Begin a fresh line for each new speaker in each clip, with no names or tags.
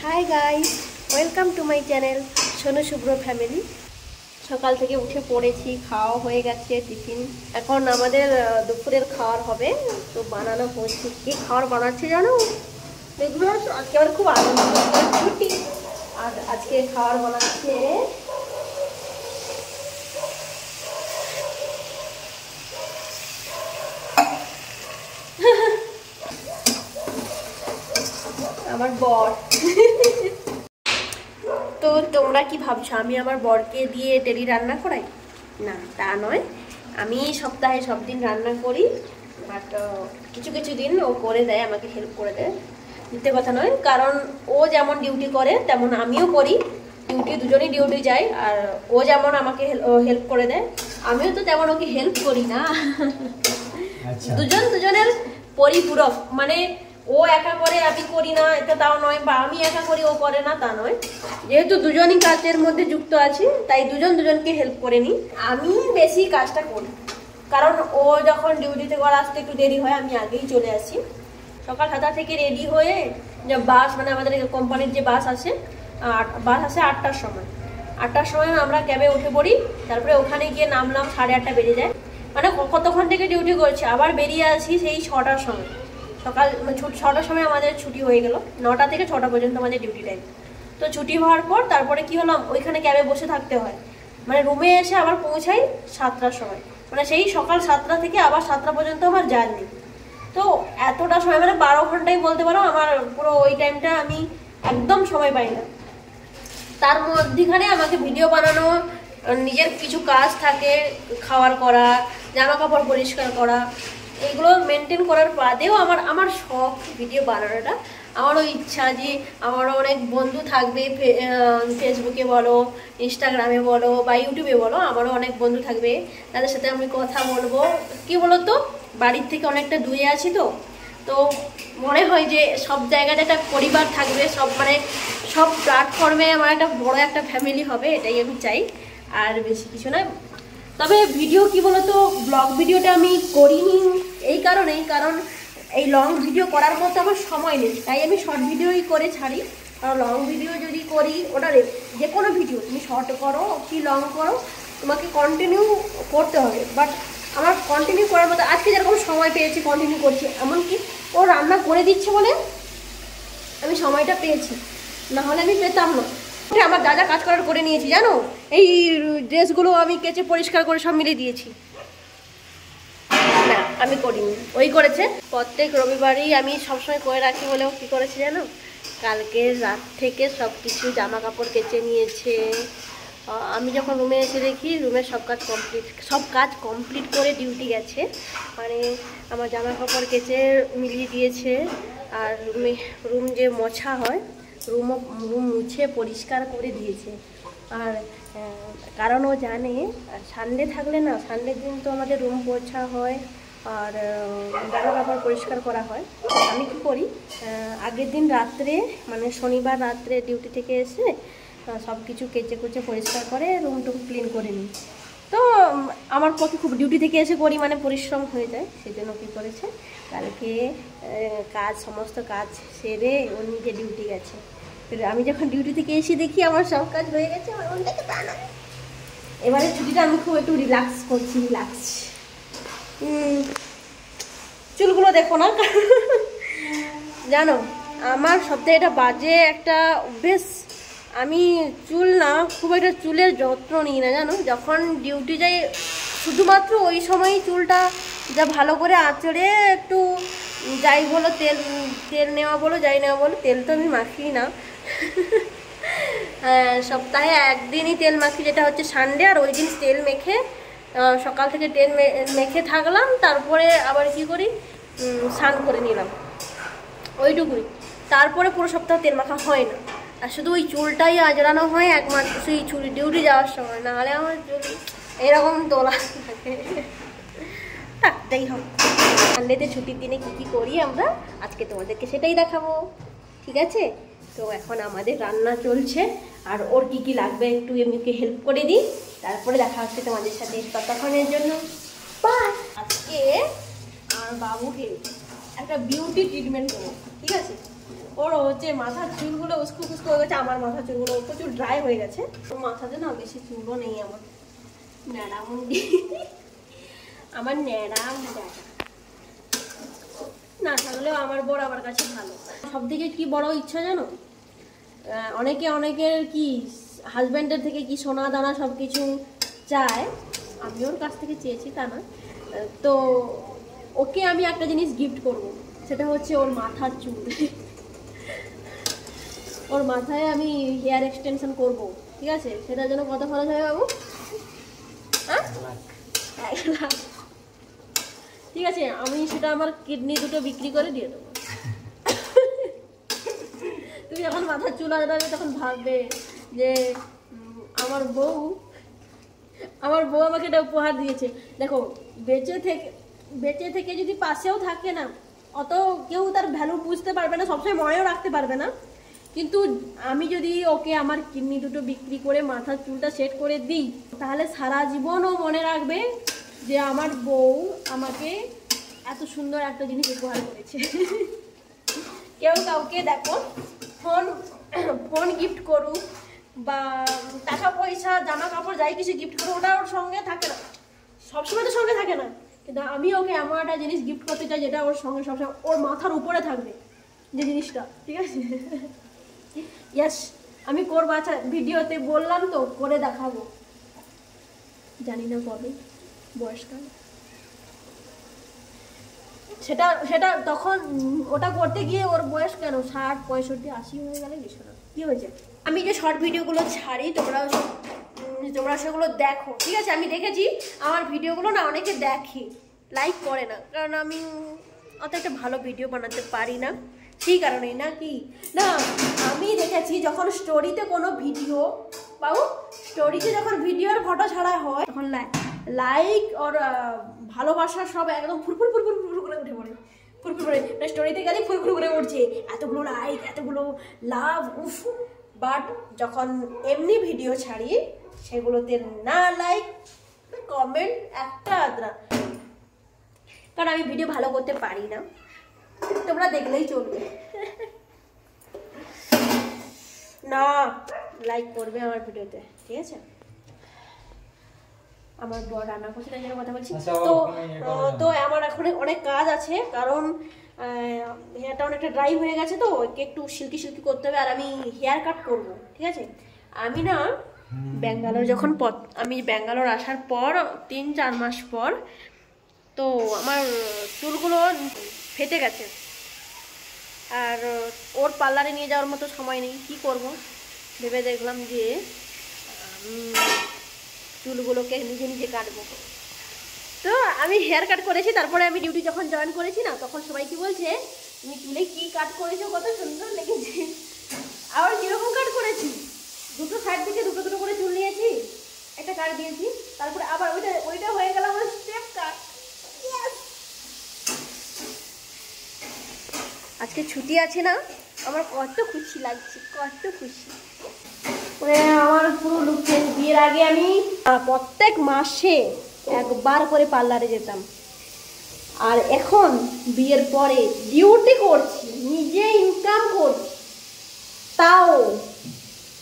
High guys, welcome to my channel Sonu Shubhra family. সকাল থেকে উঠে পড়েছি, খাওয়া হয়ে গেছে টিফিন। এখন আমাদের দুপুরের খাওয়ার হবে, তো বানানো হচ্ছে। কি খাওয়ার বানাচ্ছে জানো? দেখবো আজকে আমার খুব আনন্দ, ছুটি। আর আজকে খাওয়ার বানাচ্ছে আমার বর। তো তোমরা কি ভাবছো আমি আমার বরকে দিয়ে ডেলি রান্না করাই? না, তা নয়। আমি সপ্তাহে সব দিন রান্না করি, বাট কিছু কিছু দিন ও করে দেয়, আমাকে হেল্প করে দেয়। মিথ্যে কথা নয়, কারণ ও যেমন ডিউটি করে তেমন আমিও করি। দুজনেই ডিউটি যাই, আর ও যেমন আমাকে হেল্প করে দেয়, আমিও তো তেমন ওকে হেল্প করি না। দুজনের পরিপূরক, মানে ও একা করে আমি করি না এটা তাও নয়, বা আমি একা করি ও করে না তা নয়। যেহেতু দুজনই কাজের মধ্যে যুক্ত আছি, তাই দুজনকে হেল্প করে নিই। আমি বেশি কাজটা করি, কারণ ও যখন ডিউটি থেকে আসতে একটু দেরি হয়, আমি আগেই চলে আসি। সকাল 7টা থেকে রেডি হয়ে যে বাস, মানে আমাদের কোম্পানির যে বাস আসে, বাস আসে 8টার সময়। 8টার সময় আমরা ক্যাবে উঠে পড়ি, তারপরে ওখানে গিয়ে নামলাম 8:30 বেজে যায়। মানে কতক্ষণ থেকে ডিউটি করছি, আবার বেরিয়ে আসি সেই 6টার সময়। সকাল 6টার সময় আমাদের ছুটি হয়ে গেল। 9টা থেকে 6টা পর্যন্ত আমাদের ডিউটি টাইম। তো ছুটি হওয়ার পর তারপরে কি হলাম, ওইখানে ক্যাবে বসে থাকতে হয়। মানে রুমে এসে আবার পৌঁছাই 7টার সময়। মানে সেই সকাল 7টা থেকে আবার 7টা পর্যন্ত আমার জার্নি। তো এতটা সময়, মানে 12 ঘন্টাই বলতে পারো আমার পুরো ওই টাইমটা আমি একদম সময় পাই না। তার মধ্যখানে আমাকে ভিডিও বানানো, নিজের কিছু কাজ থাকে, খাওয়ার করা, জামা কাপড় পরিষ্কার করা, এগুলো মেনটেন করার বাদেও আমার শখ ভিডিও বানানোটা। আমারও ইচ্ছা যে আমারও অনেক বন্ধু থাকবে, ফেসবুকে বলো, ইনস্টাগ্রামে বলো, বা ইউটিউবে বলো, আমারও অনেক বন্ধু থাকবে, তাদের সাথে আমি কথা বলবো। কি বলো তো, বাড়ির থেকে অনেকটা দূরে আছি, তো মনে হয় যে সব জায়গাতে একটা পরিবার থাকবে, সব প্ল্যাটফর্মে আমার একটা বড় একটা ফ্যামিলি হবে, এটাই আমি চাই, আর বেশি কিছু না। তবে ভিডিও কি বলতো, ব্লগ ভিডিওটা আমি করিনি এই কারণেই, কারণ এই লং ভিডিও করার মতো আমার সময় নেই, তাই আমি শর্ট ভিডিওই করে ছাড়ি। কারণ লং ভিডিও যদি করি, ওটা যে কোনো ভিডিও তুমি শর্ট করো কি লং করো, তোমাকে কন্টিনিউ করতে হবে। বাট আমার কন্টিনিউ করার মতো আজকে যেরকম সময় পেয়েছি কন্টিনিউ করছি, এমনকি ও রান্না করে দিচ্ছে বলে আমি সময়টা পেয়েছি, না হলে আমি পেতাম না। আমার যা যা কাজ করার করে নিয়েছি জানো, এই ড্রেসগুলো আমি কেচে পরিষ্কার করে সব মিলিয়ে দিয়েছি। না, আমি করিনি, ওই করেছে। প্রত্যেক রবিবারই আমি সবসময় করে রাখি বলেও কী করেছে জানো, কালকে রাত থেকে সব কিছু জামা কাপড় কেচে নিয়েছে। আমি যখন রুমে এসে দেখি রুমের সব কাজ কমপ্লিট করে ডিউটি গেছে। মানে আমার জামা কাপড় কেচে মিলিয়ে দিয়েছে, আর রুম যে মোছা হয়, রুম মুছে পরিষ্কার করে দিয়েছে। আর কারণ ও জানে সানডে থাকলে না, সানডের দিন তো আমাদের রুম পোছা হয় আর জামা কাপড় পরিষ্কার করা হয়। আমি কি করি, আগের দিন রাত্রে, মানে শনিবার রাত্রে ডিউটি থেকে এসে সব কিছু কেচে কুচে পরিষ্কার করে রুমটুকু ক্লিন করে নিই। তো আমার পক্ষে খুব ডিউটি থেকে এসে করি মানে পরিশ্রম হয়ে যায়, সেই জন্য কী করেছে, কালকে সমস্ত কাজ সেরে ও নিজে ডিউটি গেছে। আমি যখন ডিউটি থেকে এসে দেখি আমার সব কাজ হয়ে গেছে, আমার মন থেকে তা না। এবারে ছুটিটা আমি খুব একটু রিল্যাক্স করছি, চুলগুলো দেখো না, জানো আমার সবথেকে এটা বাজে একটা অভ্যেস, আমি চুল না খুব একটা চুলের যত্ন নিই না জানো। যখন ডিউটি যাই শুধুমাত্র ওই সময়ই চুলটা যা ভালো করে আঁচড়ে একটু, যাই বলো তেল নেওয়া বলো, যাই নেওয়া বলো, তেল তো আমি মাখি না। সপ্তাহে একদিনই তেল মাখি, যেটা হচ্ছে সানডে, আর ওই দিন তেল মেখে সকাল থেকে তেল মেখে থাকলাম, তারপরে আবার কি করি, স্নান করে নিলাম, ওইটুকুই। তারপরে পুরো সপ্তাহ তেল মাখা হয় না, আর শুধু ওই চুলটাই আজড়ানো হয় একমাত্র সেই ডিউটি যাওয়ার সময়, নাহলে আমার চুল এরকম তোলা থাকে, থাকতেই হবে। সানডেতে ছুটির দিনে কী করি আমরা আজকে তোমাদেরকে সেটাই দেখাবো, ঠিক আছে? তো এখন আমাদের রান্না চলছে, আর ওর কি লাগবে একটু এমনিকে হেল্প করে দিই, তারপরে দেখা হচ্ছে তোমাদের সাথে। ততক্ষণের জন্য বাই। আজকে আমার বাবুকে একটা বিউটি ট্রিটমেন্ট করবো, ঠিক আছে? ওর হচ্ছে মাথার চুলগুলো উস্কো খুস্কো হয়ে গেছে, আমার মাথার চুলগুলো প্রচুর ড্রাই হয়ে গেছে। ওর মাথাতে না বেশি চুলও নেই, আমার ন্যাড়া মুন্ডি, আমার ন্যাড়া না থাকলেও আমার বড় আমার কাছে ভালো। সব থেকে কি বড় ইচ্ছা জানো, অনেকের কি হাজব্যান্ডের থেকে কি সোনা দানা সব কিছু চায়, আমি ওর কাছ থেকে চেয়েছি তা না, তো ওকে আমি একটা জিনিস গিফট করব, সেটা হচ্ছে ওর মাথার চুল। ওর মাথায় আমি হেয়ার এক্সটেনশন করব, ঠিক আছে? সেটার জন্য কত খরচ হবে বাবু? হ্যাঁ, 1 লাখ। ঠিক আছে, আমি সেটা আমার কিডনি দুটো বিক্রি করে দিয়ে দেবো। তুমি যখন মাথার চুল আঁচড়াবে তখন ভাববে যে আমার বউ আমাকে এটা উপহার দিয়েছে। দেখো, বেঁচে থেকে যদি পাশেও থাকে না, অত কেউ তার ভ্যালু বুঝতে পারবে না, সবসময় মনেও রাখতে পারবে না, কিন্তু আমি যদি ওকে আমার কিডনি দুটো বিক্রি করে মাথার চুলটা সেট করে দিই, তাহলে সারা জীবনও মনে রাখবে যে আমার বউ আমাকে এত সুন্দর একটা জিনিস উপহার করেছে। কেউ কাউকে দেখো ফোন গিফট করুক বা টাকা পয়সা জামা কাপড় যাই কিছু গিফট করুক, ওটা ওর সঙ্গে থাকে না, সবসময় তো সঙ্গে থাকে না, কিন্তু আমি ওকে এমন একটা জিনিস গিফট করতে চাই যেটা ওর সঙ্গে সবসময় ওর মাথার উপরে থাকবে, যে জিনিসটা, ঠিক আছে? ইয়েস, আমি করবো। আচ্ছা, ভিডিওতে বললাম তো, করে দেখাবো, জানি না কবে বয়সটা, সেটা তখন ওটা করতে গিয়ে ওর বয়স কেন 60, 65, 80 হয়ে গেলে কিছু না, কি হয়েছে? আমি যে শর্ট ভিডিওগুলো ছাড়ি তোমরা সেগুলো দেখো, ঠিক আছে? আমি দেখেছি আমার ভিডিওগুলো না অনেকে দেখে, লাইক করে না, কারণ আমি অত একটা ভালো ভিডিও বানাতে পারি না, সেই কারণেই না কি না। আমি দেখেছি যখন স্টোরিতে কোনো ভিডিও স্টোরিতে যখন ভিডিওর ফটো ছাড়া হয়, তখন লাইক ওর ভালোবাসা সব একদম ফুরফুর ফুরফুর ফুরফুর করে উঠে পড়ে, ফুরফুর করে স্টোরিতে গেলে ফুরফুর করে উঠছে, এতগুলো লাইক, এতগুলো লাভ, উফ। বাট যখন এমনি ভিডিও ছাড়ি, সেগুলোতে না লাইক, কমেন্ট একটা আদ্রা, কারণ আমি ভিডিও ভালো করতে পারি না, তোমরা দেখলেই চলবে না, লাইক করবে আমার ভিডিওতে, ঠিক আছে? আমার বড় রান্না করছে, তাই জন্য কথা বলছি। তো আমার এখন অনেক কাজ আছে, কারণ হেয়ারটা অনেকটা ড্রাই হয়ে গেছে, তো ওকে একটু সিল্কি করতে হবে, আর আমি হেয়ার কাট করবো, ঠিক আছে? আমি না ব্যাঙ্গালোর আসার পর 3-4 মাস পর, তো আমার চুলগুলো ফেটে গেছে, আর ওর পার্লারে নিয়ে যাওয়ার মতো সময় নেই, কি করব ভেবে দেখলাম যে চুলগুলোকে নিজে কাটবো। তো আমি হেয়ার কাট করেছি, তারপরে আমি ডিউটি যখন জয়েন করেছি না, তখন সবাই কি বলছে, তুমি চুলে কি কাট করেছো, কত সুন্দর লেগেছে। আবার কিরকম কাট করেছি, দুটো সাইড থেকে দুটো করে চুল নিয়েছি, একটা কাট দিয়েছি, তারপরে আবার ওইটা হয়ে গেল আমার স্টেপ কাট। আজকে ছুটি আছে না, আমার কত খুশি লাগছে, কত খুশি। আমার পুরো লুক চেঞ্জ। বিয়ের আগে আমি প্রত্যেক মাসে একবার করে পার্লারে যেতাম, আর এখন বিয়ের পরে ডিউটি করছি, নিজে ইনকাম করছি,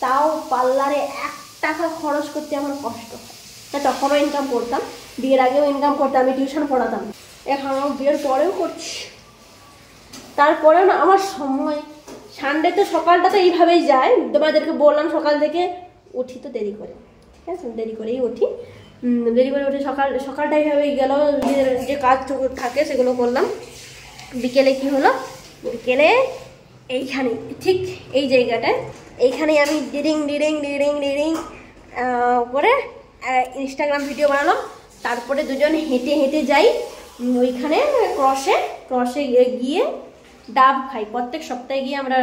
তাও পার্লারে 1 টাকা খরচ করতে আমার কষ্ট হয়। তখনও ইনকাম করতাম, বিয়ের আগেও ইনকাম করতাম, আমি টিউশন পড়াতাম, এখন বিয়ের পরেও করছি। তারপরেও না আমার সময়, সানডে তো সকালটা তো এইভাবেই যায়, তোমাদেরকে বললাম সকাল থেকে উঠি তো দেরি করে, ঠিক আছে? দেরি করেই উঠি, দেরি করে উঠে সকালটা এইভাবেই গেল, যে কাজ থাকে সেগুলো করলাম। বিকেলে কি হলো, বিকেলে এইখানে ঠিক এই জায়গাটায়, এইখানে আমি ডিরিং করে ইনস্টাগ্রাম ভিডিও বানালাম। তারপরে দুজন হেঁটে যাই ওইখানে ক্রসে গিয়ে ডাব খাই। প্রত্যেক সপ্তাহে গিয়ে আমরা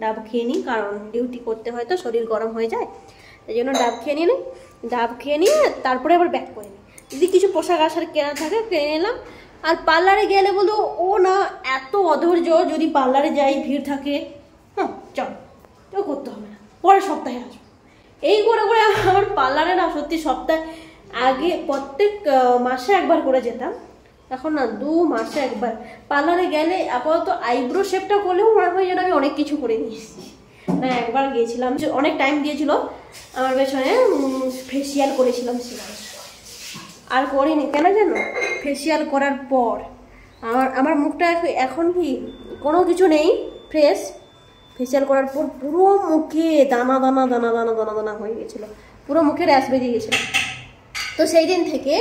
ডাব খেয়ে নিই, কারণ ডিউটি করতে হয় তো শরীর গরম হয়ে যায়, এই জন্য ডাব খেয়ে নিয়ে তারপরে আবার ব্যাক করে নিই। যদি কিছু পোশাক আশাক কেনা থাকে কিনে নিলাম। আর পার্লারে গেলে বলতো ও না এত অধৈর্য, যদি পার্লারে যাই ভিড় থাকে, চল তো করতে হবে না, পরের সপ্তাহে আসবো, এই করে আমার পার্লারে না সত্যি সপ্তাহে আগে প্রত্যেক মাসে একবার করে যেতাম, এখন না 2 মাসে একবার পার্লারে গেলে আপাতত আইব্রো শেপটা করলেও মনে হয় যেন আমি অনেক কিছু করে নিয়েছি। না একবার গিয়েছিলাম, অনেক টাইম দিয়েছিল আমার পেছনে, ফেসিয়াল করেছিলাম সেটা আর করিনি। কেন জানো, ফেসিয়াল করার পর আমার মুখটা এখন কি কোনো কিছু নেই, ফ্রেশ। ফেসিয়াল করার পর পুরো মুখে দানা দানা দানা দানা দানা দানা হয়ে গেছিলো, পুরো মুখে র্যাশ বেরিয়ে গেছিলো। তো সেই দিন থেকে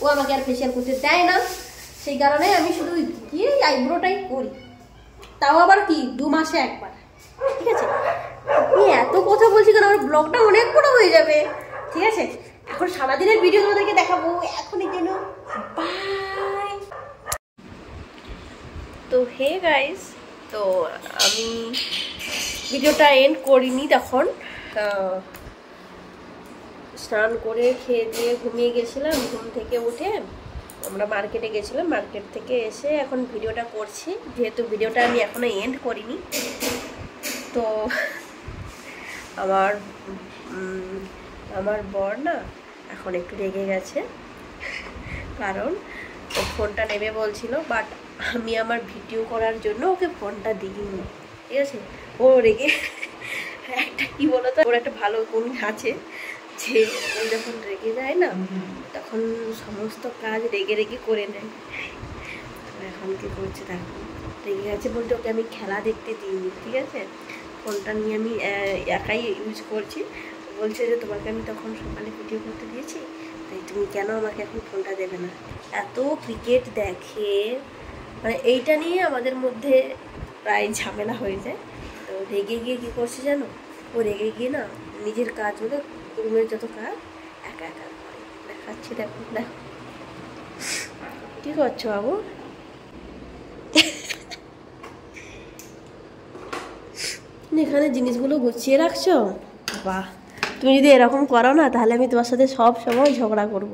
ও আমাকে আর ফেসিয়াল করতে দেয় না, সেই কারণে আমি শুধু গিয়ে আইব্রোটাই করি, তাও আবার কি 2 মাসে একবার। ঠিক আছে, আমি এত কথা বলছি কারণ আমার ব্লগটা অনেক বড় হয়ে যাবে। ঠিক আছে, এখন সারাদিনের ভিডিও তোমাদেরকে দেখাবো, এখনই যেন বাই। তো হে গাইস, তো আমি ভিডিওটা এন্ড করিনি, তখন স্নান করে খেয়ে দিয়ে ঘুমিয়ে গেছিলাম। ঘুম থেকে উঠে আমরা মার্কেটে গেছিলাম, মার্কেট থেকে এসে এখন ভিডিওটা করছি, যেহেতু ভিডিওটা আমি এখনো এন্ড করিনি। তো আমার বর না এখন একটু রেগে গেছে, কারণ ও ফোনটা নেবে বলছিল, বাট আমি আমার ভিডিও করার জন্য ওকে ফোনটা দিইনি। ঠিক আছে, ও রেগে একটা কি বলতো, ওর একটা ভালো গুণ আছে যে ও যখন রেগে যায় না তখন সমস্ত কাজ রেগে রেগে করে নেয়। এখন কি করছে দেখো, রেগে গেছে বলতে ওকে আমি খেলা দেখতে দিইনি। ঠিক আছে, ফোনটা নিয়ে আমি একাই ইউজ করছি। বলছে যে তোমাকে আমি তখন সকালে ভিডিও করতে দিয়েছি, তাই তুমি কেন আমাকে এখন ফোনটা দেবে না। এত ক্রিকেট দেখে, মানে এইটা নিয়ে আমাদের মধ্যে প্রায় ঝামেলা হয়ে যায়। তো রেগে গিয়ে কী করছে জানো, ও রেগে গিয়ে না নিজের কাজগুলো, রুমের যত কাজ একা একা করে দেখাচ্ছি। দেখো দেখো কী করছো বাবু, এখানে জিনিসগুলো গুছিয়ে রাখছো। বাহ, তুমি যদি এরকম করো না তাহলে আমি তোমার সাথে সব সময় ঝগড়া করব।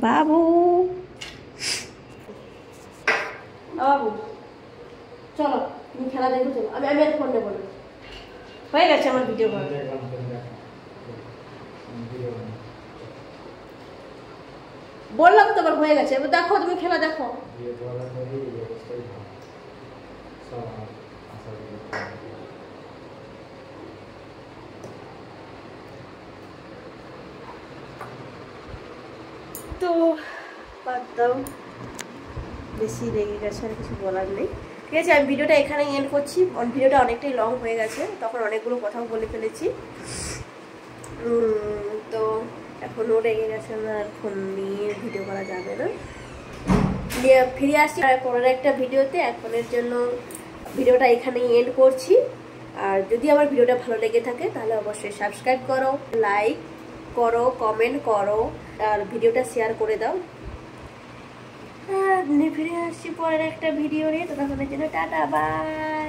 বাবু বাবু চলো তুমি খেলা দেখো, চলো। আমি আর ফোন নেবো না, হয়ে গেছে আমার ভিডিও করা। বললাম তো আবার হয়ে গেছে, এবার দেখো তুমি খেলা দেখো। তো বাদ দাও, বেশি রেগে গেছে, আর কিছু বলার নেই। ঠিক আছে, আমি ভিডিওটা এখানে এন্ড করছি। ভিডিওটা অনেকটাই লং হয়ে গেছে, তখন অনেকগুলো কথাও বলে ফেলেছি। তো এখনও রেগে গেছে না, আর ফোন নিয়ে ভিডিও করা যাবে না। ফিরে আসছি পরের একটা ভিডিওতে। এখনের জন্য ভিডিওটা এখানেই এন্ড করছি। আর যদি আমার ভিডিওটা ভালো লেগে থাকে তাহলে অবশ্যই সাবস্ক্রাইব করো, লাইক করো, কমেন্ট করো, আর ভিডিওটা শেয়ার করে দাও। আর ফিরে আসছি পরের একটা ভিডিও নিয়ে, ততক্ষণের জন্য টাটা বাই।